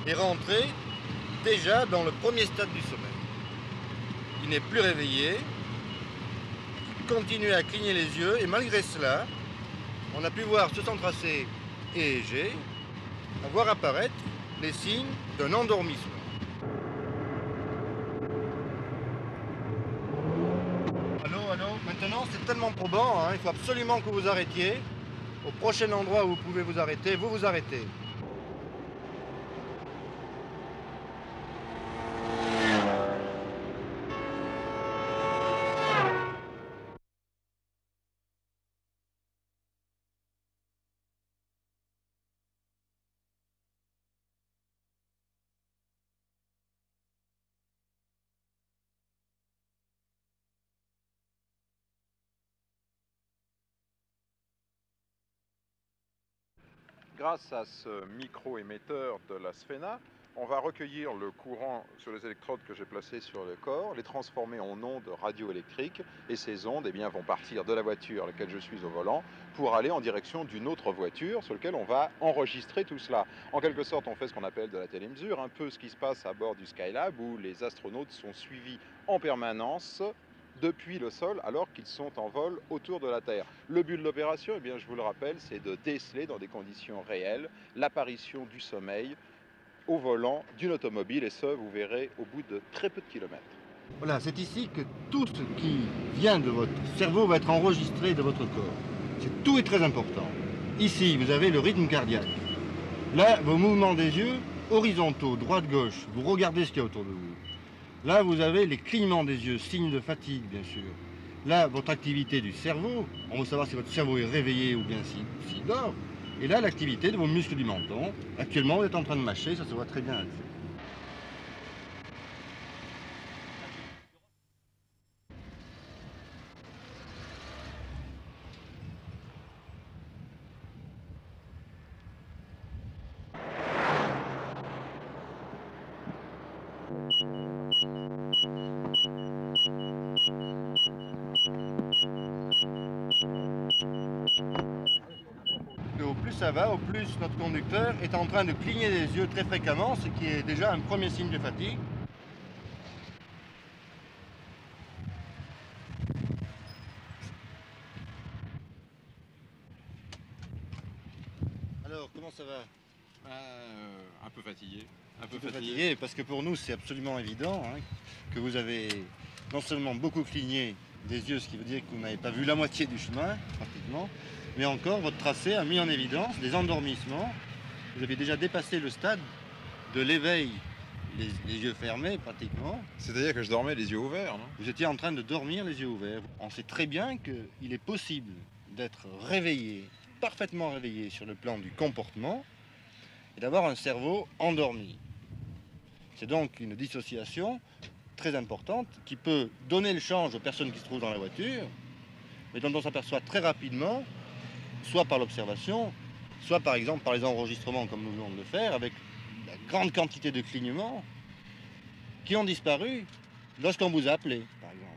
est rentré déjà dans le premier stade du sommeil. Il n'est plus réveillé, il continue à cligner les yeux et malgré cela, on a pu voir sur son tracé EEG, à voir apparaître les signes d'un endormissement. Allô, maintenant c'est tellement probant, hein, il faut absolument que vous arrêtiez. Au prochain endroit où vous pouvez vous arrêter, vous vous arrêtez. Grâce à ce micro-émetteur de la Sphena, on va recueillir le courant sur les électrodes que j'ai placées sur le corps, les transformer en ondes radioélectriques, et ces ondes vont partir de la voiture à laquelle je suis au volant pour aller en direction d'une autre voiture sur laquelle on va enregistrer tout cela. En quelque sorte, on fait ce qu'on appelle de la télémesure, un peu ce qui se passe à bord du Skylab où les astronautes sont suivis en permanence depuis le sol alors qu'ils sont en vol autour de la Terre. Le but de l'opération, je vous le rappelle, c'est de déceler dans des conditions réelles l'apparition du sommeil au volant d'une automobile, et ce, vous verrez, au bout de très peu de kilomètres. Voilà, c'est ici que tout ce qui vient de votre cerveau va être enregistré de votre corps. Tout est très important. Ici, vous avez le rythme cardiaque. Là, vos mouvements des yeux, horizontaux, droite-gauche, vous regardez ce qu'il y a autour de vous. Là, vous avez les clignements des yeux, signe de fatigue, bien sûr. Là, votre activité du cerveau, on veut savoir si votre cerveau est réveillé ou bien s'il dort. Et là, l'activité de vos muscles du menton. Actuellement, vous êtes en train de mâcher, ça se voit très bien. Au plus ça va, au plus notre conducteur est en train de cligner les yeux très fréquemment, ce qui est déjà un premier signe de fatigue. Alors, comment ça va? Un peu fatigué. Un peu fatigué, parce que pour nous c'est absolument évident hein, que vous avez non seulement beaucoup cligné des yeux, ce qui veut dire que vous n'avez pas vu la moitié du chemin, pratiquement, mais encore votre tracé a mis en évidence des endormissements. Vous avez déjà dépassé le stade de l'éveil, les yeux fermés pratiquement. C'est-à-dire que je dormais les yeux ouverts, non? Vous étiez en train de dormir les yeux ouverts. On sait très bien qu'il est possible d'être réveillé, parfaitement réveillé sur le plan du comportement, et d'avoir un cerveau endormi. C'est donc une dissociation très importante qui peut donner le change aux personnes qui se trouvent dans la voiture, mais dont on s'aperçoit très rapidement, soit par l'observation, soit par exemple par les enregistrements comme nous venons de le faire, avec la grande quantité de clignements qui ont disparu lorsqu'on vous a appelé, par exemple.